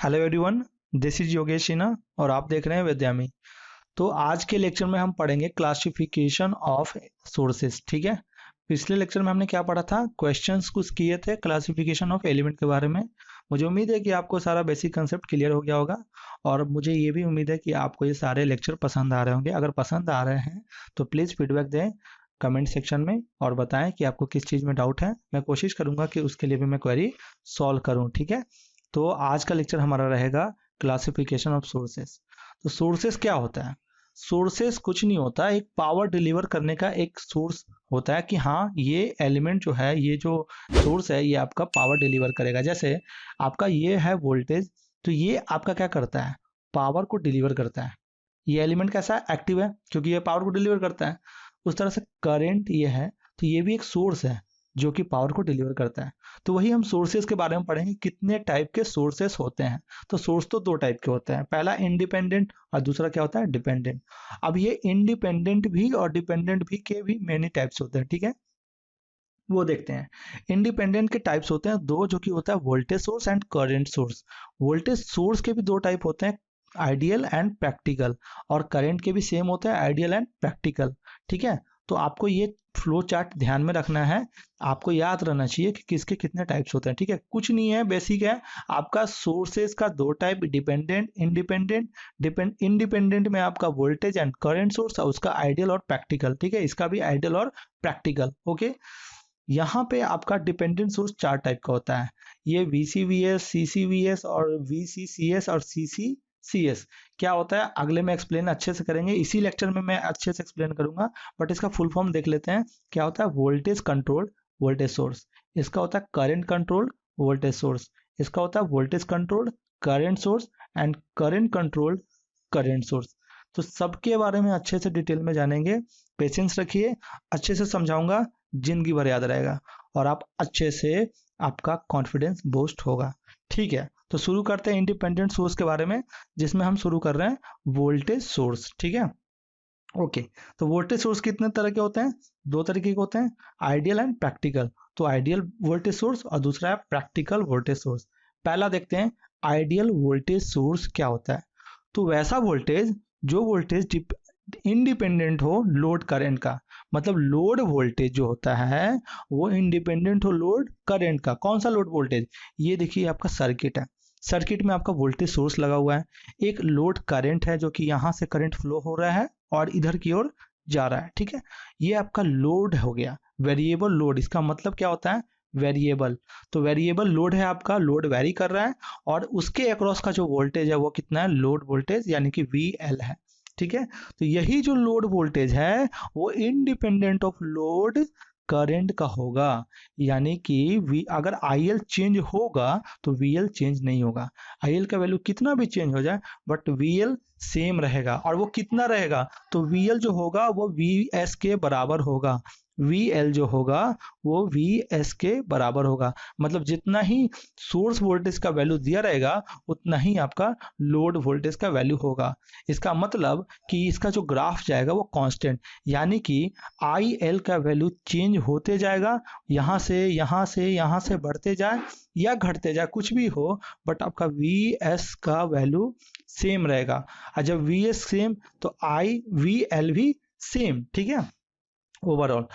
Hello everyone, this is Yogesh Sinha और आप देख रहे हैं विद्यामी। तो आज के लेक्चर में हम पढ़ेंगे क्लासिफिकेशन ऑफ सोर्सेस। ठीक है। पिछले लेक्चर में हमने क्या पढ़ा था, क्वेश्चंस कुछ किए थे क्लासिफिकेशन ऑफ एलिमेंट के बारे में। मुझे उम्मीद है कि आपको सारा बेसिक कंसेप्ट क्लियर हो गया होगा और मुझे ये भी उम्मीद है कि आपको ये सारे लेक्चर पसंद आ रहे होंगे। अगर पसंद आ रहे हैं तो प्लीज़ फीडबैक दें कमेंट सेक्शन में और बताएं कि आपको किस चीज़ में डाउट है। मैं कोशिश करूंगा कि उसके लिए भी मैं क्वेरी सॉल्व करूं। ठीक है। तो आज का लेक्चर हमारा रहेगा क्लासिफिकेशन ऑफ सोर्सेस। तो सोर्सेस क्या होता है? सोर्सेस कुछ नहीं होता, एक पावर डिलीवर करने का एक सोर्स होता है कि हाँ ये एलिमेंट जो है, ये जो सोर्स है ये आपका पावर डिलीवर करेगा। जैसे आपका ये है वोल्टेज, तो ये आपका क्या करता है, पावर को डिलीवर करता है। ये एलिमेंट कैसा है, एक्टिव है क्योंकि ये पावर को डिलीवर करता है। उस तरह से करंट ये है, तो ये भी एक सोर्स है जो कि पावर को डिलीवर करता है। तो वही हम सोर्सेज के बारे में पढ़ेंगे, कितने टाइप के सोर्सेस होते हैं। तो सोर्स तो दो टाइप के होते हैं, पहला इंडिपेंडेंट और दूसरा क्या होता है, डिपेंडेंट। अब ये इंडिपेंडेंट भी और डिपेंडेंट भी के भी मेनी टाइप्स होते हैं। ठीक है, वो देखते हैं। इंडिपेंडेंट के टाइप्स होते हैं दो, जो कि होता है voltage source and current source. Voltage source के भी दो टाइप होते हैं, आइडियल एंड प्रैक्टिकल, और करंट के भी सेम होते हैं, आइडियल एंड प्रैक्टिकल। ठीक है। तो आपको ये फ्लो चार्ट ध्यान में रखना है, आपको याद रहना चाहिए कि किसके कितने टाइप्स होते हैं। ठीक है, कुछ नहीं है, बेसिक है। आपका सोर्सेज का दो टाइप, डिपेंडेंट इंडिपेंडेंट। इंडिपेंडेंट में आपका वोल्टेज एंड करंट सोर्स और उसका आइडियल और प्रैक्टिकल। ठीक है, इसका भी आइडियल और प्रैक्टिकल। ओके। यहाँ पे आपका डिपेंडेंट सोर्स चार टाइप का होता है, ये VCVS, CCVS और VCCS और CCCS। क्या होता है अगले में एक्सप्लेन अच्छे से करेंगे, इसी लेक्चर में मैं अच्छे से एक्सप्लेन करूंगा, बट इसका फुल फॉर्म देख लेते हैं। क्या होता है, वोल्टेज कंट्रोल वोल्टेज सोर्स। इसका होता है करंट कंट्रोल वोल्टेज सोर्स। इसका होता है voltage control current source and current control current source. तो सबके बारे में अच्छे से डिटेल में जानेंगे। पेशेंस रखिए, अच्छे से समझाऊंगा, जिंदगी भर याद रहेगा और आप अच्छे से, आपका कॉन्फिडेंस बूस्ट होगा। ठीक है, तो शुरू करते हैं इंडिपेंडेंट सोर्स के बारे में, जिसमें हम शुरू कर रहे हैं वोल्टेज सोर्स। ठीक है। ओके। तो वोल्टेज सोर्स कितने तरह के होते हैं, दो तरीके के होते हैं, आइडियल एंड प्रैक्टिकल। तो आइडियल वोल्टेज सोर्स और दूसरा है प्रैक्टिकल वोल्टेज सोर्स। पहला देखते हैं आइडियल वोल्टेज सोर्स क्या होता है। तो वैसा वोल्टेज, जो वोल्टेज इंडिपेंडेंट हो लोड करंट का, मतलब लोड वोल्टेज जो होता है वो इंडिपेंडेंट हो लोड करंट का। कौन सा लोड वोल्टेज, ये देखिए आपका सर्किट है, सर्किट में आपका वोल्टेज सोर्स लगा हुआ है, एक लोड करंट है जो कि यहाँ से करंट फ्लो हो रहा है और इधर की ओर जा रहा है। ठीक है, ये आपका लोड हो गया, वेरिएबल लोड। इसका मतलब क्या होता है, वेरिएबल। तो वेरिएबल लोड है, आपका लोड वेरी कर रहा है और उसके अक्रॉस का जो वोल्टेज है वो कितना है, लोड वोल्टेज यानी कि VL है। ठीक है, तो यही जो लोड वोल्टेज है वो इंडिपेंडेंट ऑफ लोड करंट का होगा, यानी कि अगर IL चेंज होगा तो VL चेंज नहीं होगा। IL का वैल्यू कितना भी चेंज हो जाए बट VL सेम रहेगा। और वो कितना रहेगा, तो VL जो होगा वो VS के बराबर होगा। VL जो होगा वो VS के बराबर होगा, मतलब जितना ही सोर्स वोल्टेज का वैल्यू दिया रहेगा उतना ही आपका लोड वोल्टेज का वैल्यू होगा। इसका मतलब कि इसका जो ग्राफ जाएगा वो कांस्टेंट, यानी कि IL का वैल्यू चेंज होते जाएगा, यहाँ से यहाँ से यहाँ से बढ़ते जाए या घटते जाए, कुछ भी हो, बट आपका VS का वैल्यू सेम रहेगा। और जब VS सेम तो VL भी सेम। ठीक है, ओवरऑल।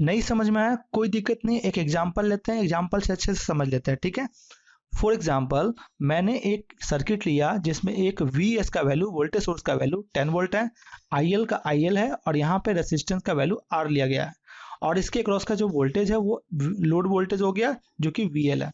नहीं समझ में आया कोई दिक्कत नहीं, एक एग्जांपल लेते हैं, एग्जांपल से अच्छे से समझ लेते हैं। ठीक है, फॉर एग्जाम्पल मैंने एक सर्किट लिया जिसमें एक VS का वैल्यू, वोल्टेज सोर्स का वैल्यू 10 वोल्ट है, IL का IL है और यहाँ पे रेसिस्टेंस का वैल्यू R लिया गया है, और इसके क्रॉस का जो वोल्टेज है वो लोड वोल्टेज हो गया जो कि VL है।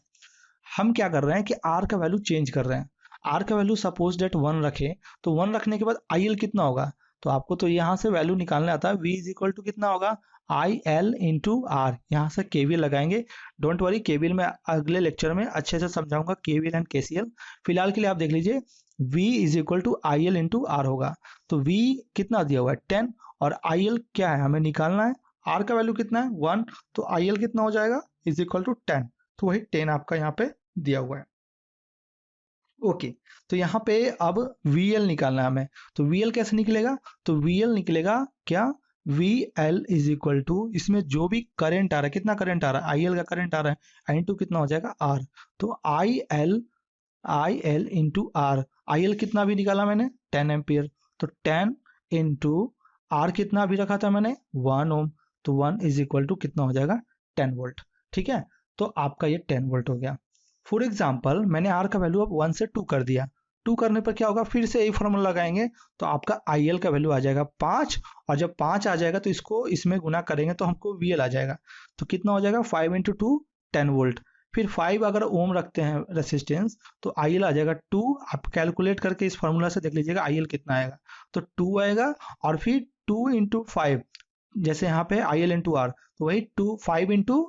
हम क्या कर रहे हैं कि R का वैल्यू चेंज कर रहे हैं। R का वैल्यू सपोज डेट 1 रखे, तो 1 रखने के बाद IL कितना होगा, तो आपको तो यहाँ से वैल्यू निकालने आता है, V इज इक्वल टू कितना होगा, IL इंटू R। यहाँ से KVL लगाएंगे। डोंट वरी, KVL में अगले लेक्चर में अच्छे से समझाऊंगा, KVL एंड KCL। फिलहाल के लिए आप देख लीजिए, V is equal to IL into R होगा। तो V कितना दिया हुआ है 10 और IL क्या है हमें निकालना है, R का वैल्यू कितना है 1, तो IL कितना हो जाएगा, इज इक्वल टू 10। तो वही 10 आपका यहाँ पे दिया हुआ है। ओके। तो यहाँ पे अब VL निकालना है हमें, तो VL कैसे निकलेगा, तो VL निकलेगा क्या, VL इज इक्वल टू, इसमें जो भी करंट आ रहा है, कितना करंट आ रहा है, IL का करंट आ रहा है, इंटू कितना हो जाएगा R। तो IL I L into R, I L कितना भी निकाला मैंने 10 एम्पियर, तो 10 इंटू आर कितना भी रखा था मैंने 1 ओम, तो 1 इज इक्वल टू कितना हो जाएगा 10 वोल्ट। ठीक है, तो आपका ये 10 वोल्ट हो गया। फॉर एग्जाम्पल मैंने आर का वैल्यू अब 1 से 2 कर दिया, 2 करने पर क्या होगा, फिर से यही फॉर्मूला लगाएंगे, तो आपका आई एल का वैल्यू आ जाएगा 5, और जब 5 आ जाएगा तो इसको इसमें गुना करेंगे तो हमको वी एल आ जाएगा, तो कितना हो जाएगा 5 इंटू 2 10 वोल्ट। फिर 5 अगर ओम रखते हैं रेसिस्टेंस तो आई एल आ जाएगा 2, आप कैलकुलेट करके इस फॉर्मूला से देख लीजिएगा आई एल कितना आएगा, तो 2 आएगा, और फिर 2 इंटू 5, जैसे यहाँ पे आई एल इंटू आर, तो वही 5 इंटू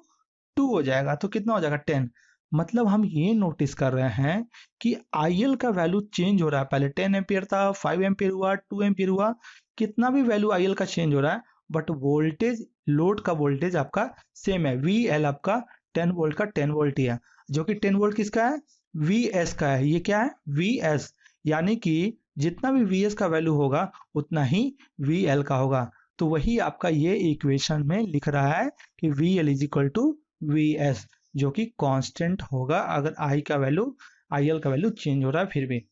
2 हो जाएगा, तो कितना हो जाएगा 10। मतलब हम ये नोटिस कर रहे हैं कि आई एल का वैल्यू चेंज हो रहा है, पहले 10 एम्पियर था, 5 एम्पियर हुआ, 2 एम्पियर हुआ, कितना भी वैल्यू आई एल का चेंज हो रहा है, बट वोल्टेज, लोड का वोल्टेज आपका सेम है, वी एल आपका 10 वोल्ट का 10 वोल्ट ही है, जो कि 10 वोल्ट किसका है, वी एस का है, ये क्या है वी एस, यानी कि जितना भी वी एस का वैल्यू होगा उतना ही वी एल का होगा। तो वही आपका ये इक्वेशन में लिख रहा है कि V L is equal to V S, जो कि कांस्टेंट होगा अगर आई का वैल्यू, आई एल का वैल्यू चेंज हो रहा है फिर भी।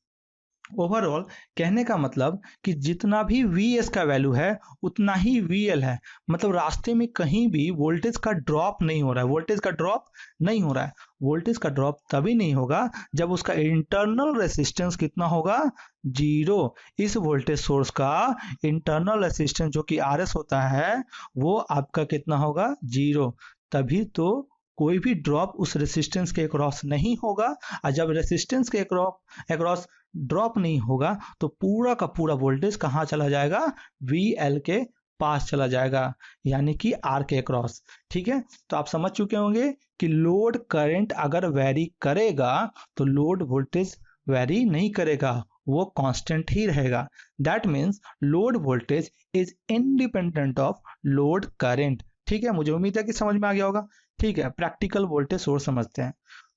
ओवरऑल कहने का मतलब कि जितना भी वी एस का वैल्यू है उतना ही वी एल है, मतलब रास्ते में कहीं भी वोल्टेज का ड्रॉप नहीं हो रहा है, वोल्टेज का ड्रॉप नहीं हो रहा है। वोल्टेज का ड्रॉप तभी नहीं होगा जब उसका इंटरनल रेसिस्टेंस कितना होगा, जीरो। इस वोल्टेज सोर्स का इंटरनल रेसिस्टेंस जो कि आर एस होता है वो आपका कितना होगा, जीरो, तभी तो कोई भी ड्रॉप उस रेसिस्टेंस के अक्रॉस नहीं होगा, और जब रेसिस्टेंस के अक्रॉस ड्रॉप नहीं होगा तो पूरा का पूरा वोल्टेज कहाँ चला जाएगा, वी एल के पास चला जाएगा, यानी कि आर के अक्रॉस। ठीक है, तो आप समझ चुके होंगे कि लोड करंट अगर वेरी करेगा तो लोड वोल्टेज वेरी नहीं करेगा, वो कांस्टेंट ही रहेगा। That means load voltage is independent of load current. ठीक है, मुझे उम्मीद है कि समझ में आ गया होगा। ठीक है, प्रैक्टिकल वोल्टेज सोर्स समझते हैं।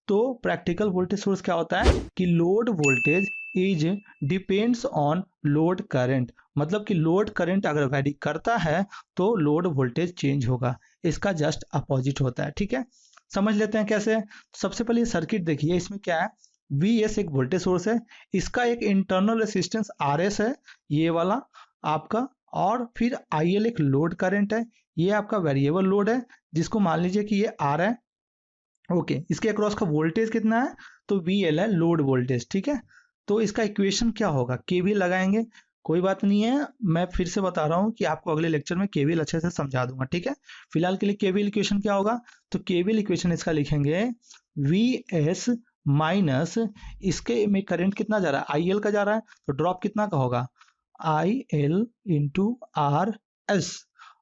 तो प्रैक्टिकल वोल्टेज सोर्स क्या होता है कि load voltage is depends on load current, मतलब कि लोड करंट अगर वेरी करता है तो लोड वोल्टेज चेंज होगा, इसका जस्ट अपोजिट होता है। ठीक है, समझ लेते हैं कैसे। सबसे पहले ये सर्किट देखिए, इसमें क्या है, वी एस एक वोल्टेज सोर्स है, इसका एक इंटरनल रेसिस्टेंस आर एस है, ये वाला आपका, और फिर आई एल एक लोड करंट है, ये आपका वेरिएबल लोड है जिसको मान लीजिए कि ये आर है। ओके, इसके अक्रॉस का वोल्टेज कितना है, तो वी एल है लोड वोल्टेज। ठीक है, तो इसका इक्वेशन क्या होगा, केवीएल लगाएंगे, कोई बात नहीं है, मैं फिर से बता रहा हूँ कि आपको अगले लेक्चर में केवीएल अच्छे से समझा दूंगा। ठीक है, फिलहाल के लिए केवीएल इक्वेशन क्या होगा, तो केवीएल इक्वेशन इसका लिखेंगे वी एस माइनस, इसके में करंट कितना जा रहा है, आई एल का जा रहा है, तो ड्रॉप कितना का होगा, आई एल इंटू आर एस,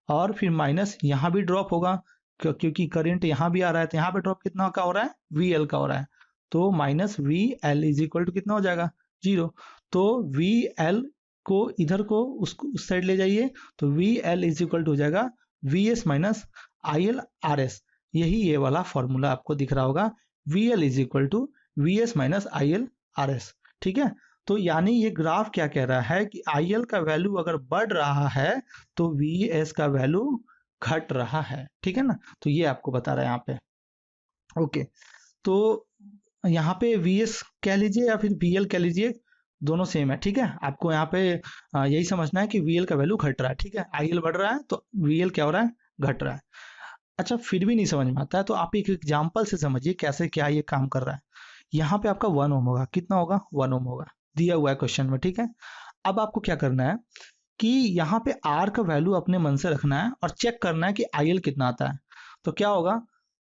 और फिर माइनस यहाँ भी ड्रॉप होगा क्योंकि करंट यहाँ भी आ रहा है, तो यहाँ पे ड्रॉप कितना का हो रहा है, वी एल का हो रहा है, तो minus V L is equal to कितना हो जाएगा, जीरो। तो वी एल को इधर को उसको उस साइड ले जाइए, तो V L is equal to हो जाएगा V S minus I L R S, यही ये वाला फॉर्मूला आपको दिख रहा होगा, V L is equal to V S minus I L R S. ठीक है, तो यानी ये ग्राफ क्या कह रहा है कि आई एल का वैल्यू अगर बढ़ रहा है तो वी एस का वैल्यू घट रहा है। ठीक है ना, तो ये आपको बता रहा है यहाँ पे। ओके, तो यहाँ पे वी एस कह लीजिए या फिर वी एल कह लीजिए, दोनों सेम है। ठीक है, आपको यहाँ पे यही समझना है कि वी एल का वैल्यू घट रहा है। ठीक है, आई एल बढ़ रहा है तो वी एल क्या हो रहा है, घट रहा है। अच्छा, फिर भी नहीं समझ में आता है तो आप एक एग्जाम्पल से समझिए कैसे क्या ये काम कर रहा है। यहाँ पे आपका 1 ओम होगा, कितना होगा, 1 ओम होगा, दिया हुआ है क्वेश्चन में। ठीक है, अब आपको क्या करना है कि यहाँ पे आर का वैल्यू अपने मन से रखना है और चेक करना है कि आई एल कितना आता है। तो क्या होगा,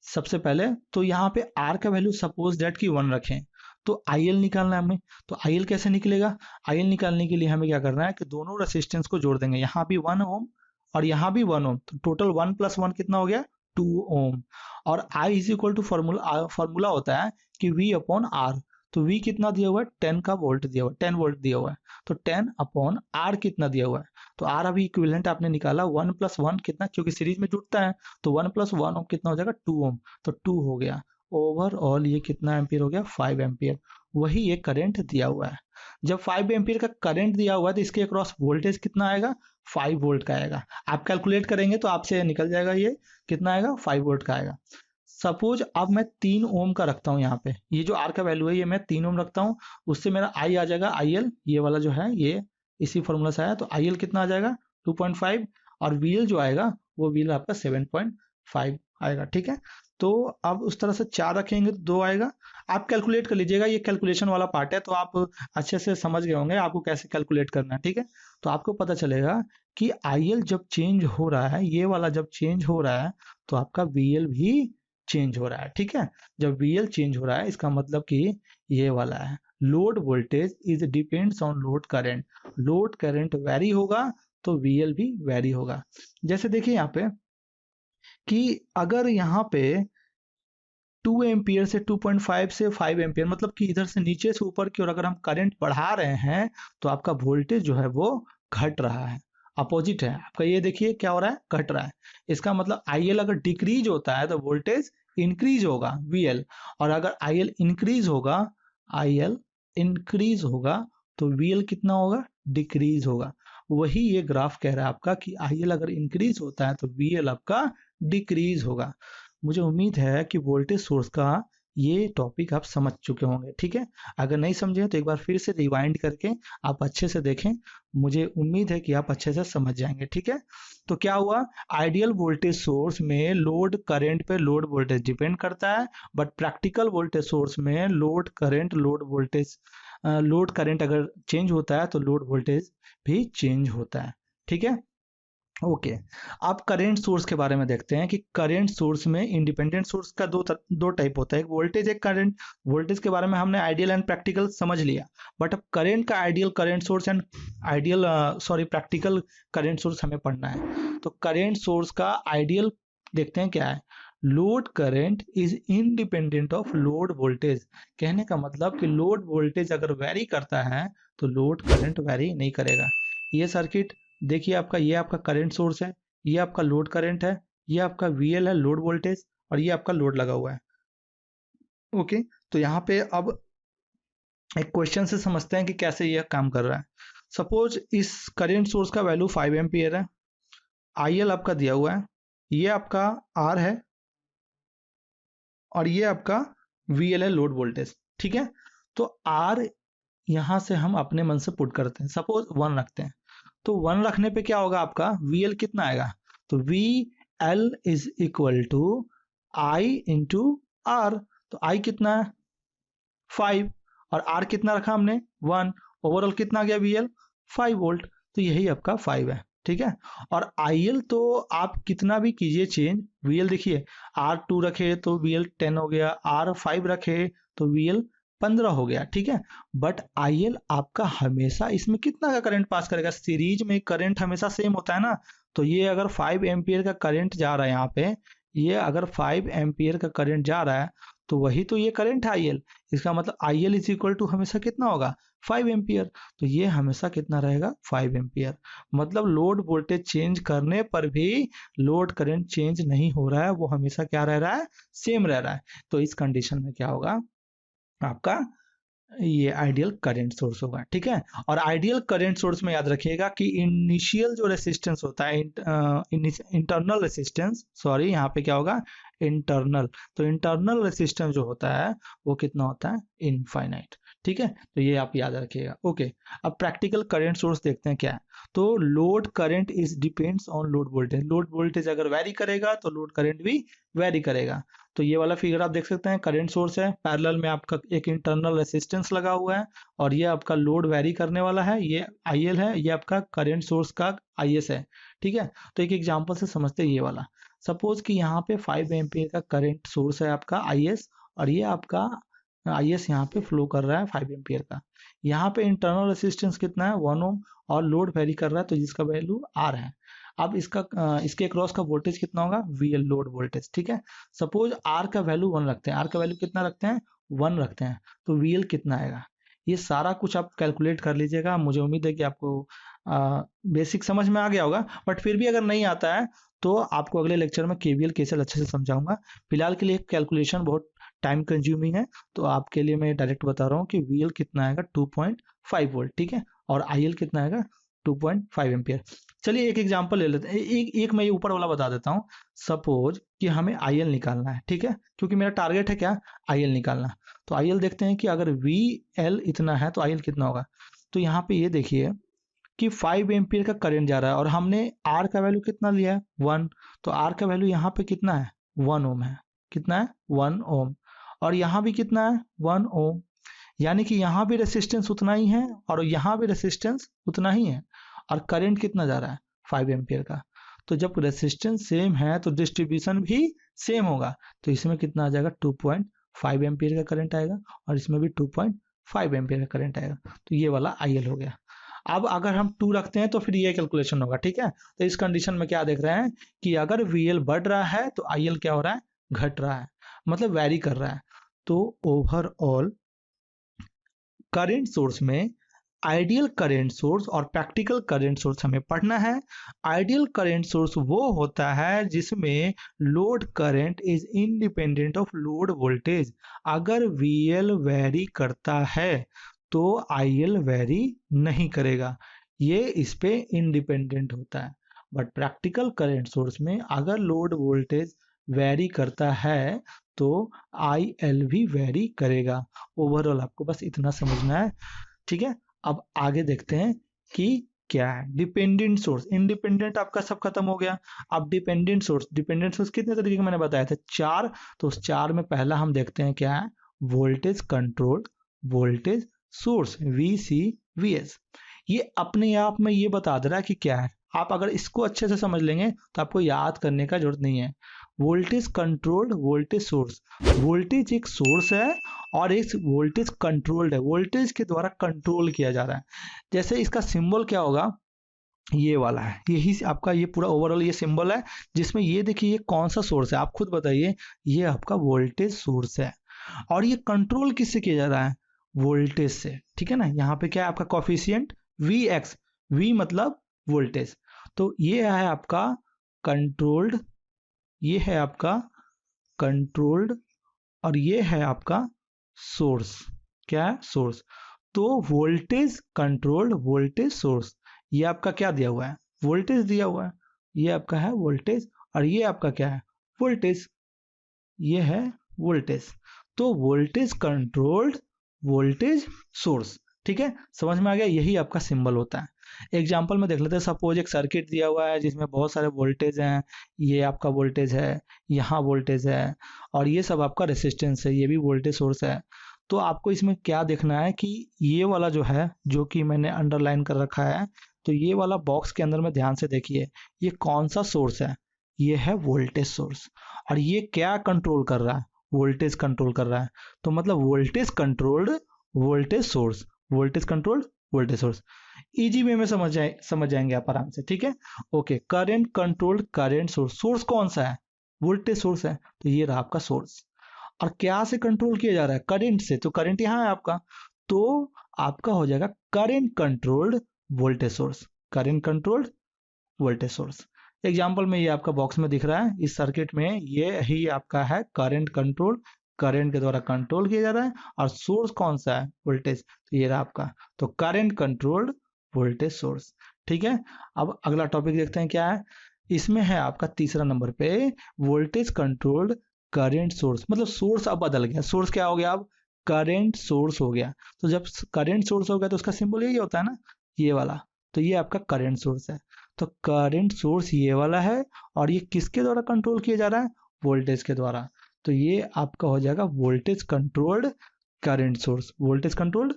सबसे पहले तो यहाँ पे आर का वैल्यू सपोज डेट की 1 रखें, तो आई एल निकालना है हमें। तो आई एल कैसे निकलेगा, आई एल निकालने के लिए हमें क्या करना है कि दोनों रेसिस्टेंस को जोड़ देंगे, यहाँ भी 1 ओम और यहाँ भी 1 ओम, तो टोटल 1 + 1 कितना हो गया, 2 ओम। और I is equal to formula होता है कि वी अपॉन आर, तो वी कितना दिया हुआ है, 10 का वोल्ट दिया हुआ है, 10 वोल्ट दिया हुआ है, तो 10 अपॉन आर कितना दिया हुआ है, तो आर अभी इक्विवेलेंट आपने निकाला 1 + 1 कितना, क्योंकि सीरीज में जुड़ता है, तो 1 + 1 ओम कितना हो जाएगा, 2 ओम, तो 2 हो गया। ओवरऑल ये कितना एम्पियर हो गया, 5 एम्पियर, वही ये करंट दिया हुआ है। जब 5 एम्पियर का करंट दिया हुआ है तो इसके अक्रॉस वोल्टेज कितना आएगा, 5 वोल्ट का आएगा। आप कैलकुलेट करेंगे तो आपसे निकल जाएगा, ये कितना आएगा, 5 वोल्ट का आएगा। सपोज अब मैं 3 ओम का रखता हूँ यहाँ पे, ये जो आर का वैल्यू है ये मैं 3 ओम रखता हूँ, उससे मेरा आई आ जाएगा IL, ये वाला जो है ये इसी फॉर्मूला से आया, तो IL कितना आ जाएगा 2.5, और VL जो आएगा वो VL आपका 7.5 आएगा। ठीक है, तो अब उस तरह से 4 रखेंगे तो 2 आएगा। आप कैलकुलेट कर लीजिएगा, ये कैलकुलेशन वाला पार्ट है तो आप अच्छे से समझ गए होंगे आपको कैसे कैलकुलेट करना है। ठीक है, तो आपको पता चलेगा कि IL जब चेंज हो रहा है, ये वाला जब चेंज हो रहा है, तो आपका VL भी चेंज हो रहा है। ठीक है, जब VL चेंज हो रहा है इसका मतलब कि ये वाला है load voltage is depends on load current, load current very होगा तो VL भी वेरी होगा। जैसे देखिए यहाँ पे कि अगर यहाँ पे 2 एम्पियर से 2.5 से 5 एम्पियर, मतलब कि इधर से नीचे से ऊपर की ओर अगर हम करंट बढ़ा रहे हैं तो आपका वोल्टेज जो है वो घट रहा है, अपोजिट है आपका। ये देखिए क्या हो रहा है, घट रहा है। इसका मतलब IL अगर डिक्रीज होता है तो वोल्टेज इंक्रीज होगा VL, और अगर IL इंक्रीज होगा, IL इंक्रीज होगा तो VL कितना होगा, डिक्रीज होगा। वही ये ग्राफ कह रहा है आपका कि IL अगर इंक्रीज होता है तो VL आपका डिक्रीज होगा। मुझे उम्मीद है कि वोल्टेज सोर्स का ये टॉपिक आप समझ चुके होंगे। ठीक है, अगर नहीं समझे तो एक बार फिर से रिवाइंड करके आप अच्छे से देखें, मुझे उम्मीद है कि आप अच्छे से समझ जाएंगे। ठीक है, तो क्या हुआ, आइडियल वोल्टेज सोर्स में लोड करंट पे लोड वोल्टेज डिपेंड करता है, बट प्रैक्टिकल वोल्टेज सोर्स में load current load voltage load current अगर चेंज होता है तो लोड वोल्टेज भी चेंज होता है। ठीक है, ओके। आप करेंट सोर्स के बारे में देखते हैं कि करेंट सोर्स में इंडिपेंडेंट सोर्स का दो टाइप होता है, एक वोल्टेज एक करंट। वोल्टेज के बारे में हमने आइडियल एंड प्रैक्टिकल समझ लिया, बट अब करंट का ideal current source and ideal practical current source हमें पढ़ना है। तो करंट सोर्स का आइडियल देखते हैं क्या है, load current is independent of load voltage. कहने का मतलब कि लोड वोल्टेज अगर वेरी करता है तो लोड करंट वेरी नहीं करेगा। ये सर्किट देखिए आपका, ये आपका करंट सोर्स है, ये आपका लोड करंट है, ये आपका VL है लोड वोल्टेज, और ये आपका लोड लगा हुआ है। ओके, तो यहाँ पे अब एक क्वेश्चन से समझते हैं कि कैसे ये काम कर रहा है। सपोज इस करंट सोर्स का वैल्यू 5 एम्पियर है, IL आपका दिया हुआ है, ये आपका R है, और ये आपका VL है लोड वोल्टेज। ठीक है, तो R यहाँ से हम अपने मन से पुट करते हैं, सपोज 1 रखते हैं, तो 1 रखने पे क्या होगा आपका VL कितना आएगा, तो VL is equal to I into R। तो I कितना है 5, और R कितना रखा हमने 1, ओवरऑल कितना आ गया VL 5 वोल्ट, तो यही आपका 5 है। ठीक है, और IL तो आप कितना भी कीजिए चेंज, VL देखिए R2 रखे तो VL 10 हो गया, R5 रखे तो VL 15 हो गया। ठीक है, बट IL आपका हमेशा इसमें कितना का करंट पास करेगा, सीरीज में करंट हमेशा सेम होता है ना। तो ये अगर 5 एम्पियर का करंट जा रहा है यहाँ पे, ये अगर 5 एम्पियर का करंट जा रहा है तो वही तो ये करंट है IL। इसका मतलब IL इज इक्वल टू हमेशा कितना होगा 5 एम्पियर, तो ये हमेशा कितना रहेगा 5 एम्पियर। मतलब लोड वोल्टेज चेंज करने पर भी लोड करंट चेंज नहीं हो रहा है, वो हमेशा क्या रह रहा है, सेम रह रहा है। तो इस कंडीशन में क्या होगा आपका, ये आइडियल करंट सोर्स होगा। ठीक है, और आइडियल करंट सोर्स में याद रखिएगा कि इनिशियल जो रेसिस्टेंस होता है, इंटरनल रेसिस्टेंस, सॉरी यहाँ पे क्या होगा इंटरनल, तो इंटरनल रेसिस्टेंस जो होता है वो कितना होता है इनफाइनाइट। ठीक है, तो ये आप याद रखिएगा। ओके, अब प्रैक्टिकल करंट सोर्स देखते हैं क्या है। तो load current is depends on load voltage, load voltage अगर वेरी करेगा तो लोड करंट भी वेरी करेगा। तो ये वाला फिगर आप देख सकते हैं, करंट सोर्स है, पैरेलल में आपका एक इंटरनल रेसिस्टेंस लगा हुआ है, और ये आपका लोड वेरी करने वाला है, ये IL है, ये आपका करंट सोर्स का IS है। ठीक है, तो एक एग्जांपल से समझते हैं ये वाला। सपोज कि यहाँ पे 5 एम्पियर का करंट सोर्स है आपका IS, और ये आपका IS यहाँ पे फ्लो कर रहा है 5 एम्पियर का। यहाँ पे इंटरनल रेसिस्टेंस कितना है 1 ओम, और लोड वेरी कर रहा है तो जिसका वैल्यू R है। अब इसके अक्रॉस का वोल्टेज कितना होगा VL लोड वोल्टेज। ठीक है, सपोज R का वैल्यू 1 रखते हैं, R का वैल्यू कितना रखते हैं 1 रखते हैं, तो VL कितना आएगा, ये सारा कुछ आप कैलकुलेट कर लीजिएगा। मुझे उम्मीद है कि आपको बेसिक समझ में आ गया होगा, बट फिर भी अगर नहीं आता है तो आपको अगले लेक्चर में KVL कैसे अच्छे से समझाऊंगा। फिलहाल के लिए कैलकुलेशन बहुत टाइम कंज्यूमिंग है, तो आपके लिए मैं डायरेक्ट बता रहा हूँ कि VL कितना आएगा 2.5 वोल्ट। ठीक है, और IL कितना आएगा 2.5 एम्पियर। चलिए एक एग्जांपल ले लेते हैं, एक मैं ये ऊपर वाला बता देता हूँ। सपोज कि हमें आईएल निकालना है, ठीक है, क्योंकि मेरा टारगेट है क्या, आईएल निकालना। तो आईएल देखते हैं कि अगर वी एल इतना है तो आईएल कितना होगा। तो यहाँ पे ये देखिए कि 5 एम्पियर का करंट जा रहा है और हमने आर का वैल्यू कितना लिया है, 1। तो आर का वैल्यू यहाँ पे कितना है, 1 ओम है। कितना है, 1 ओम। और यहाँ भी कितना है, 1 ओम। यानी कि यहाँ भी रेसिस्टेंस उतना ही है और यहाँ भी रेसिस्टेंस उतना ही है। और करंट कितना जा रहा है, 5 एम्पियर का। तो जब रेसिस्टेंस सेम है तो डिस्ट्रीब्यूशन भी सेम होगा। तो इसमें कितना आ जाएगा, 2.5 एम्पियर का करंट आएगा और इसमें भी 2.5 एम्पियर का करंट आएगा। तो ये वाला आईएल हो गया। अब अगर हम 2 रखते हैं तो फिर ये कैलकुलेशन होगा, ठीक है। तो इस कंडीशन में क्या देख रहे हैं कि अगर वीएल बढ़ रहा है तो आईएल क्या हो रहा है, घट रहा है, मतलब वैरी कर रहा है। तो ओवरऑल करंट सोर्स में आइडियल करंट सोर्स और प्रैक्टिकल करंट सोर्स हमें पढ़ना है। आइडियल करंट सोर्स वो होता है जिसमें load current is independent of load voltage. अगर वीएल वेरी करता है तो आईएल वेरी नहीं करेगा, ये इस पे इंडिपेंडेंट होता है। बट प्रैक्टिकल करंट सोर्स में अगर लोड वोल्टेज वेरी करता है तो आईएल भी वेरी करेगा। ओवरऑल आपको बस इतना समझना है, ठीक है। अब आगे देखते हैं कि क्या है डिपेंडेंट सोर्स। इंडिपेंडेंट आपका सब खत्म हो गया। अब डिपेंडेंट सोर्स कितने तरीके के मैंने बताया था, 4। तो उस 4 में पहला हम देखते हैं क्या है, voltage controlled voltage source, VCVS। ये अपने आप में ये बता दे रहा है कि क्या है। आप अगर इसको अच्छे से समझ लेंगे तो आपको याद करने का जरूरत नहीं है। Voltage controlled voltage source, voltage एक सोर्स है और एक वोल्टेज कंट्रोल्ड है, वोल्टेज के द्वारा कंट्रोल किया जा रहा है। जैसे इसका सिंबल क्या होगा, ये वाला है, यही आपका ये पूरा ओवरऑल ये सिंबल है, जिसमें ये देखिए ये कौन सा सोर्स है, आप खुद बताइए। ये आपका वोल्टेज सोर्स है और ये कंट्रोल किससे किया जा रहा है, वोल्टेज से, ठीक है ना। यहाँ पे क्या है आपका कोफिशिएंट Vx, V मतलब वोल्टेज। तो ये है आपका कंट्रोल्ड, ये है आपका कंट्रोल्ड और ये है आपका सोर्स। क्या है, सोर्स। तो वोल्टेज कंट्रोल्ड वोल्टेज सोर्स, ये आपका क्या दिया हुआ है, वोल्टेज दिया हुआ है। ये आपका है वोल्टेज और ये आपका क्या है, वोल्टेज। ये है वोल्टेज। तो वोल्टेज कंट्रोल्ड वोल्टेज सोर्स, ठीक है, समझ में आ गया। यही आपका सिंबल होता है। एग्जांपल में देख लेते हैं। सपोज एक सर्किट दिया हुआ है जिसमें बहुत सारे वोल्टेज हैं। ये आपका वोल्टेज है, यहाँ वोल्टेज है और ये सब आपका रेसिस्टेंस है, ये भी वोल्टेज सोर्स है। तो आपको इसमें क्या देखना है कि ये वाला जो है, जो कि मैंने अंडरलाइन कर रखा है, तो ये वाला बॉक्स के अंदर में ध्यान से देखिए, ये कौन सा सोर्स है, ये है वोल्टेज सोर्स। और ये क्या कंट्रोल कर रहा है, वोल्टेज कंट्रोल कर रहा है। तो मतलब voltage controlled voltage source, voltage controlled voltage source. Easy way में समझ जाएंगे आप आराम से, ठीक है। Okay, current controlled current source, source कौन सा है, वोल्टेज सोर्स है। तो ये रहा आपका सोर्स। और क्या से कंट्रोल किया जा रहा है, करंट से। तो करंट यहाँ है आपका, तो आपका हो जाएगा current controlled voltage source, current controlled voltage source. Example में ये आपका बॉक्स में दिख रहा है, इस सर्किट में ये ही आपका है करंट कंट्रोल, करंट के द्वारा कंट्रोल किया जा रहा है। और सोर्स कौन सा है, वोल्टेज। तो ये रहा आपका, तो करंट कंट्रोल्ड वोल्टेज सोर्स, ठीक है। अब अगला टॉपिक देखते हैं क्या है। इसमें है आपका तीसरा नंबर पे वोल्टेज कंट्रोल्ड करंट सोर्स। मतलब सोर्स अब बदल गया, सोर्स क्या हो गया, अब करंट सोर्स हो गया। तो जब करंट सोर्स हो गया तो उसका सिंबल यही होता है ना, ये वाला। तो ये आपका करंट सोर्स है। तो करंट सोर्स ये वाला है और ये किसके द्वारा कंट्रोल किया जा रहा है, वोल्टेज के द्वारा। तो ये आपका हो जाएगा voltage controlled current source, voltage controlled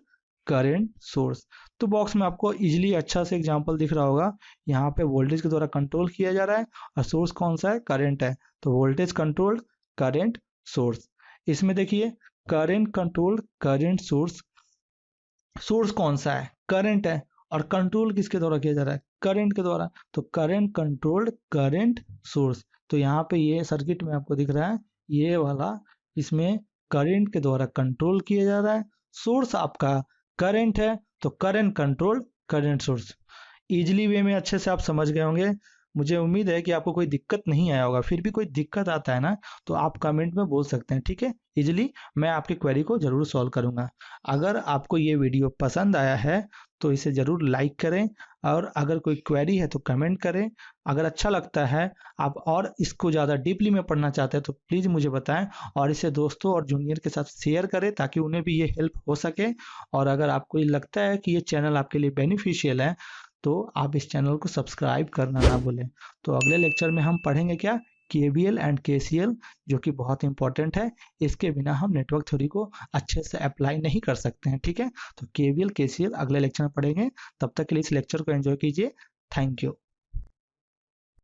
current source. तो बॉक्स में आपको इजीली अच्छा से एग्जांपल दिख रहा होगा। यहाँ पे वोल्टेज के द्वारा कंट्रोल किया जा रहा है और सोर्स कौन सा है, करंट है। तो वोल्टेज कंट्रोल्ड करंट सोर्स। इसमें देखिए current controlled current source, source कौन सा है, करंट है। और कंट्रोल किसके द्वारा किया जा रहा है, करंट के द्वारा। तो करंट कंट्रोल्ड करंट सोर्स। तो यहाँ पे ये सर्किट में आपको दिख रहा है ये वाला, इसमें करंट के द्वारा कंट्रोल किया जा रहा है, सोर्स आपका करंट है। तो current controlled current source. Easily way में अच्छे से आप समझ गए होंगे। मुझे उम्मीद है कि आपको कोई दिक्कत नहीं आया होगा। फिर भी कोई दिक्कत आता है ना तो आप कमेंट में बोल सकते हैं, ठीक है। इजिली मैं आपकी क्वेरी को जरूर सॉल्व करूंगा। अगर आपको ये वीडियो पसंद आया है तो इसे जरूर लाइक करें। और अगर कोई क्वेरी है तो कमेंट करें। अगर अच्छा लगता है, आप और इसको ज़्यादा डीपली में पढ़ना चाहते हैं तो प्लीज़ मुझे बताएं और इसे दोस्तों और जूनियर के साथ शेयर करें ताकि उन्हें भी ये हेल्प हो सके। और अगर आपको ये लगता है कि ये चैनल आपके लिए बेनिफिशियल है तो आप इस चैनल को सब्सक्राइब करना ना भूलें। तो अगले लेक्चर में हम पढ़ेंगे क्या, केवीएल एंड केसीएल, जो कि बहुत इंपॉर्टेंट है। इसके बिना हम नेटवर्क थ्योरी को अच्छे से अप्लाई नहीं कर सकते हैं, ठीक है। तो केवीएल केसीएल अगले लेक्चर में पढ़ेंगे। तब तक के लिए इस लेक्चर को एंजॉय कीजिए। Thank you.